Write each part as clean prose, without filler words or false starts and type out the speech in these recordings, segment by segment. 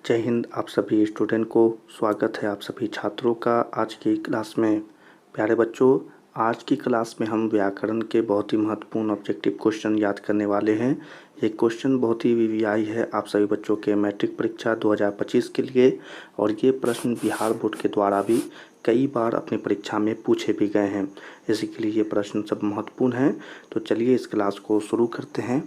जय हिंद। आप सभी स्टूडेंट को स्वागत है, आप सभी छात्रों का आज की क्लास में। प्यारे बच्चों, आज की क्लास में हम व्याकरण के बहुत ही महत्वपूर्ण ऑब्जेक्टिव क्वेश्चन याद करने वाले हैं। ये क्वेश्चन बहुत ही वीवीआई है आप सभी बच्चों के मैट्रिक परीक्षा 2025 के लिए, और ये प्रश्न बिहार बोर्ड के द्वारा भी कई बार अपनी परीक्षा में पूछे भी गए हैं। इसी के लिए ये प्रश्न सब महत्वपूर्ण हैं। तो चलिए इस क्लास को शुरू करते हैं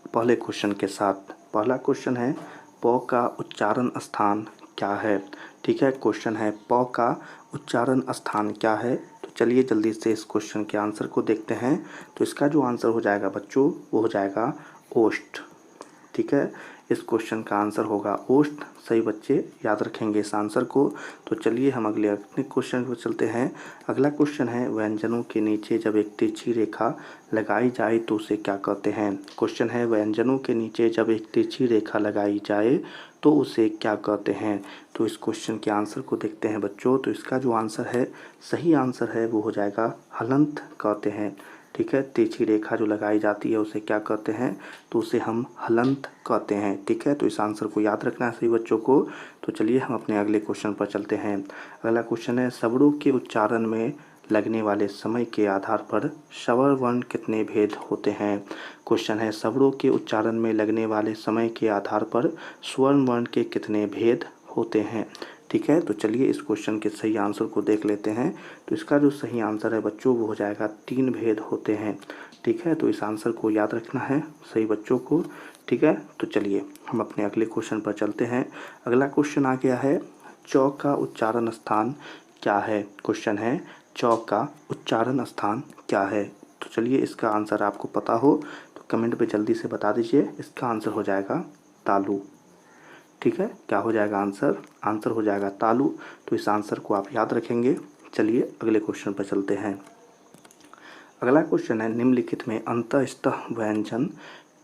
पहले क्वेश्चन के साथ। पहला क्वेश्चन है, प का उच्चारण स्थान क्या है। ठीक है, क्वेश्चन है प का उच्चारण स्थान क्या है। तो चलिए जल्दी से इस क्वेश्चन के आंसर को देखते हैं। तो इसका जो आंसर हो जाएगा बच्चों, वो हो जाएगा ओष्ठ। ठीक है, इस क्वेश्चन का आंसर होगा ओष्ठ। सही बच्चे याद रखेंगे इस आंसर को। तो चलिए हम अगले क्वेश्चन पर चलते हैं। अगला क्वेश्चन है, व्यंजनों के नीचे जब एक तिरछी रेखा लगाई जाए तो उसे क्या कहते हैं। क्वेश्चन है, व्यंजनों के नीचे जब एक तिरछी रेखा लगाई जाए तो उसे क्या कहते हैं। तो इस क्वेश्चन के आंसर को देखते हैं बच्चों। तो इसका जो आंसर है, सही आंसर है, वो हो जाएगा हलंत कहते हैं। ठीक है, तिरछी रेखा जो लगाई जाती है उसे क्या कहते हैं, तो उसे हम हलंत कहते हैं। ठीक है, तो इस आंसर को याद रखना है सभी बच्चों को। तो चलिए हम अपने अगले क्वेश्चन पर चलते हैं। अगला क्वेश्चन है, स्वरों के उच्चारण में लगने वाले समय के आधार पर स्वर वर्ण कितने भेद होते हैं। क्वेश्चन है, स्वरों के उच्चारण में लगने वाले समय के आधार पर स्वर वर्ण के कितने भेद होते हैं। ठीक है, तो चलिए इस क्वेश्चन के सही आंसर को देख लेते हैं। तो इसका जो सही आंसर है बच्चों, वो हो जाएगा 3 भेद होते हैं। ठीक है, तो इस आंसर को याद रखना है सही बच्चों को। ठीक है, तो चलिए हम अपने अगले क्वेश्चन पर चलते हैं। अगला क्वेश्चन आ गया है, चौ का उच्चारण स्थान क्या है। क्वेश्चन है, चौ का उच्चारण स्थान क्या है। तो चलिए इसका आंसर आपको पता हो तो कमेंट पे जल्दी से बता दीजिए। इसका आंसर हो जाएगा तालु। ठीक है, क्या हो जाएगा आंसर, आंसर हो जाएगा तालु। तो इस आंसर को आप याद रखेंगे। चलिए अगले क्वेश्चन पर चलते हैं। अगला क्वेश्चन है, निम्नलिखित में अंतःस्थ व्यंजन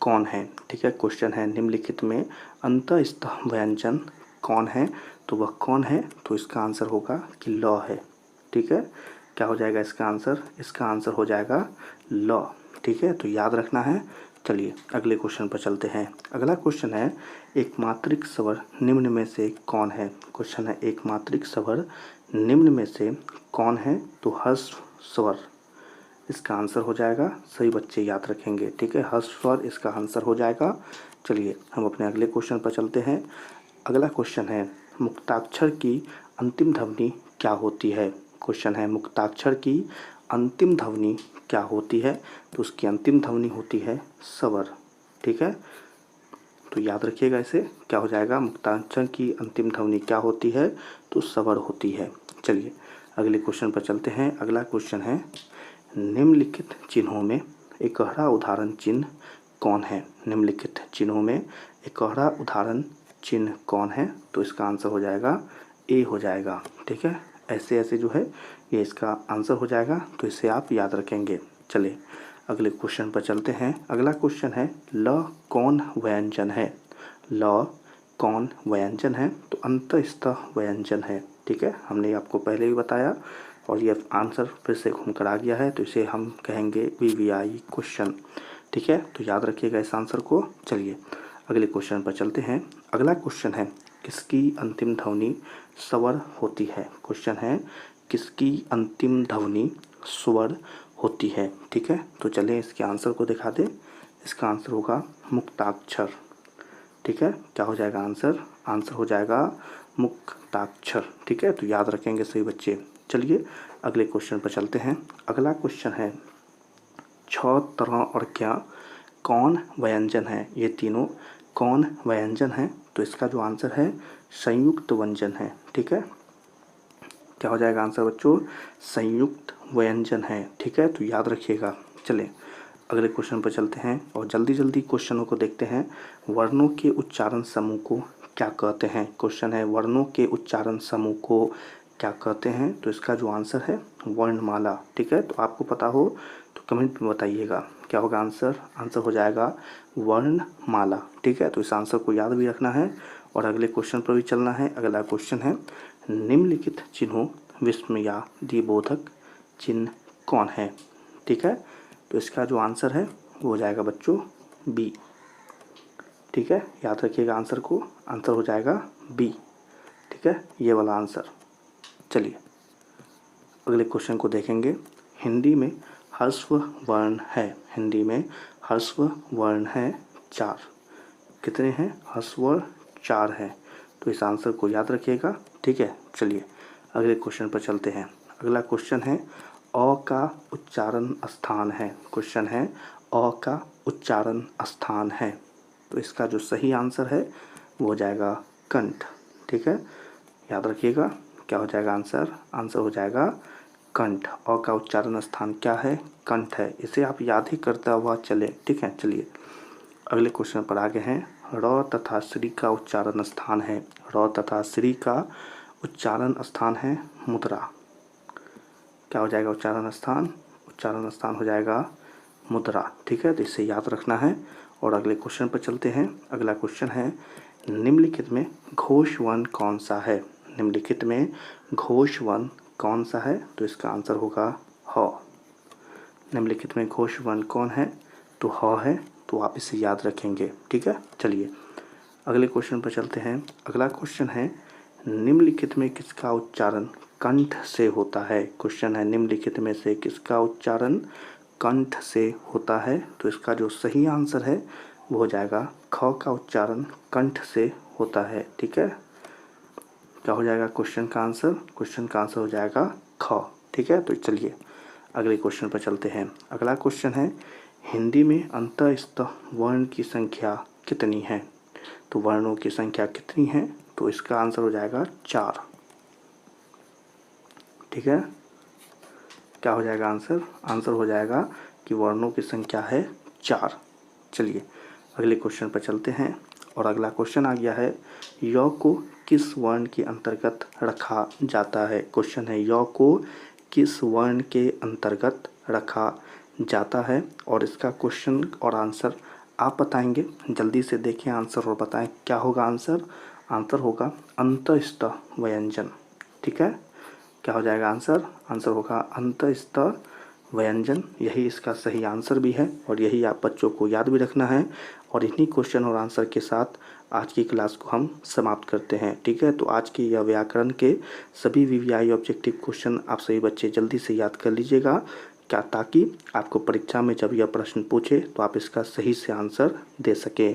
कौन है। ठीक है, क्वेश्चन है, निम्नलिखित में अंतःस्थ व्यंजन कौन है। तो वह कौन है, तो इसका आंसर होगा कि ल है। ठीक है, क्या हो जाएगा इसका आंसर, इसका आंसर हो जाएगा ल। ठीक है, तो याद रखना है। चलिए अगले क्वेश्चन पर चलते हैं। अगला क्वेश्चन है, एक मात्रिक स्वर निम्न में से कौन है। क्वेश्चन है, एक मात्रिक स्वर निम्न में से कौन है। तो ह्रस्व स्वर इसका आंसर हो जाएगा। सही बच्चे याद रखेंगे। ठीक है, ह्रस्व स्वर इसका आंसर हो जाएगा। चलिए हम अपने अगले क्वेश्चन पर चलते हैं। अगला क्वेश्चन है, मुक्ताक्षर की अंतिम ध्वनि क्या होती है। क्वेश्चन है, मुक्ताक्षर की अंतिम ध्वनि क्या होती है। तो उसकी अंतिम ध्वनि होती है स्वर। ठीक है, तो याद रखिएगा इसे। क्या हो जाएगा, मुक्ताक्षर की अंतिम ध्वनि क्या होती है, तो स्वर होती है। चलिए अगले क्वेश्चन पर चलते हैं। अगला क्वेश्चन है, निम्नलिखित चिन्हों में एकहरा उदाहरण चिन्ह कौन है। निम्नलिखित चिन्हों में एकहरा उदाहरण चिन्ह कौन है। तो इसका आंसर हो जाएगा ए हो जाएगा। ठीक है, ऐसे ऐसे जो है ये इसका आंसर हो जाएगा। तो इसे आप याद रखेंगे। चलिए अगले क्वेश्चन पर चलते हैं। अगला क्वेश्चन है, ल कौन व्यंजन है। ल कौन व्यंजन है, तो अंतःस्थ व्यंजन है। ठीक है, हमने आपको पहले भी बताया और ये आंसर फिर से घूम कर आ गया है। तो इसे हम कहेंगे वीवीआई क्वेश्चन। ठीक है, तो याद रखिएगा इस आंसर को। चलिए अगले क्वेश्चन पर चलते हैं। अगला क्वेश्चन है, किसकी अंतिम ध्वनि स्वर होती है। क्वेश्चन है, किसकी अंतिम ध्वनि स्वर होती है। ठीक है, तो चलिए इसके आंसर को दिखा दें। इसका आंसर होगा मुक्ताक्षर। ठीक है, क्या हो जाएगा आंसर, आंसर हो जाएगा मुक्ताक्षर। ठीक है, तो याद रखेंगे सभी बच्चे। चलिए अगले क्वेश्चन पर चलते हैं। अगला क्वेश्चन है, छ तरह और क्या कौन व्यंजन है। ये तीनों कौन व्यंजन है। तो इसका जो आंसर है, संयुक्त व्यंजन है। ठीक है, क्या हो जाएगा आंसर बच्चों, संयुक्त व्यंजन है। ठीक है, तो याद रखिएगा। चलें अगले क्वेश्चन पर चलते हैं और जल्दी जल्दी क्वेश्चनों को देखते हैं। वर्णों के उच्चारण समूह को क्या कहते हैं। क्वेश्चन है, वर्णों के उच्चारण समूह को क्या कहते हैं। तो इसका जो आंसर है, वर्णमाला। ठीक है, तो आपको पता हो तो कमेंट में बताइएगा क्या होगा आंसर, आंसर हो जाएगा वर्णमाला। ठीक है, तो इस आंसर को याद भी रखना है और अगले क्वेश्चन पर भी चलना है। अगला क्वेश्चन है, निम्नलिखित चिन्हों विस्मयादिबोधक चिन्ह कौन है। ठीक है, तो इसका जो आंसर है वो हो जाएगा बच्चों बी। ठीक है, याद रखिएगा आंसर को, आंसर हो जाएगा बी। ठीक है, ये वाला आंसर। चलिए अगले क्वेश्चन को देखेंगे। हिंदी में ह्रस्व वर्ण है, हिंदी में ह्रस्व वर्ण है 4। कितने हैं? ह्रस्व वर्ण 4 हैं। तो इस आंसर को याद रखिएगा। ठीक है, चलिए अगले क्वेश्चन पर चलते हैं। अगला क्वेश्चन है अ का उच्चारण स्थान है। क्वेश्चन है अ का उच्चारण स्थान है। तो इसका जो सही आंसर है वो हो जाएगा कंठ। ठीक है, याद रखिएगा क्या हो जाएगा आंसर? आंसर हो जाएगा कंठ। अ का उच्चारण स्थान क्या है? कंठ है। इसे आप याद ही करता हुआ चले। ठीक है, चलिए अगले क्वेश्चन पर आगे हैं। र तथा श्री का उच्चारण स्थान है, र तथा श्री का उच्चारण स्थान है मुद्रा। क्या हो जाएगा उच्चारण स्थान? उच्चारण स्थान हो जाएगा मुद्रा। ठीक है, तो इसे याद रखना है। और अगले क्वेश्चन पर चलते हैं। अगला क्वेश्चन है निम्नलिखित में घोष वर्ण कौन सा है? निम्नलिखित में घोष वर्ण कौन सा है? तो इसका आंसर होगा ह। निम्नलिखित में घोष वर्ण कौन है? तो ह है। तो आप इसे याद रखेंगे। ठीक है, चलिए अगले क्वेश्चन पर चलते हैं। अगला क्वेश्चन है निम्नलिखित में किसका उच्चारण कंठ से होता है? क्वेश्चन है निम्नलिखित में से किसका उच्चारण कंठ से होता है? तो इसका जो सही आंसर है वो हो जाएगा ख का उच्चारण कंठ से होता है। ठीक है, क्या हो जाएगा क्वेश्चन का आंसर? क्वेश्चन का आंसर हो जाएगा ख। ठीक है, तो चलिए अगले क्वेश्चन पर चलते हैं। अगला क्वेश्चन है हिंदी में अंतःस्थ वर्ण की संख्या कितनी है? तो वर्णों की संख्या कितनी है? तो इसका आंसर हो जाएगा 4। ठीक है, क्या हो जाएगा आंसर? आंसर हो जाएगा कि वर्णों की संख्या है 4। चलिए अगले क्वेश्चन पर चलते हैं। और अगला क्वेश्चन आ गया है य को किस वर्ण के अंतर्गत रखा जाता है? क्वेश्चन है य को किस वर्ण के अंतर्गत रखा जाता है? और इसका क्वेश्चन और आंसर आप बताएंगे। जल्दी से देखें आंसर और बताएं क्या होगा आंसर। आंसर होगा अंतःस्थ व्यंजन। ठीक है, क्या हो जाएगा आंसर? आंसर होगा अंतःस्थ व्यंजन। यही इसका सही आंसर भी है और यही आप बच्चों को याद भी रखना है। और इन्हीं क्वेश्चन और आंसर के साथ आज की क्लास को हम समाप्त करते हैं। ठीक है, तो आज के यह व्याकरण के सभी वीवीआई ऑब्जेक्टिव क्वेश्चन आप सभी बच्चे जल्दी से याद कर लीजिएगा, क्या ताकि आपको परीक्षा में जब यह प्रश्न पूछे तो आप इसका सही से आंसर दे सकें।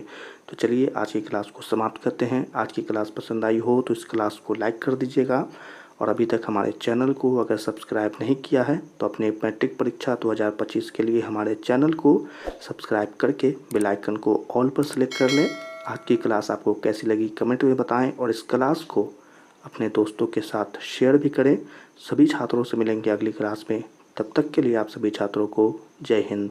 तो चलिए आज की क्लास को समाप्त करते हैं। आज की क्लास पसंद आई हो तो इस क्लास को लाइक कर दीजिएगा। और अभी तक हमारे चैनल को अगर सब्सक्राइब नहीं किया है तो अपने मैट्रिक परीक्षा 2025 के लिए हमारे चैनल को सब्सक्राइब करके बेल आइकन को ऑल पर सेलेक्ट कर लें। आज की क्लास आपको कैसी लगी कमेंट में बताएं और इस क्लास को अपने दोस्तों के साथ शेयर भी करें। सभी छात्रों से मिलेंगे अगली क्लास में। तब तक के लिए आप सभी छात्रों को जय हिंद।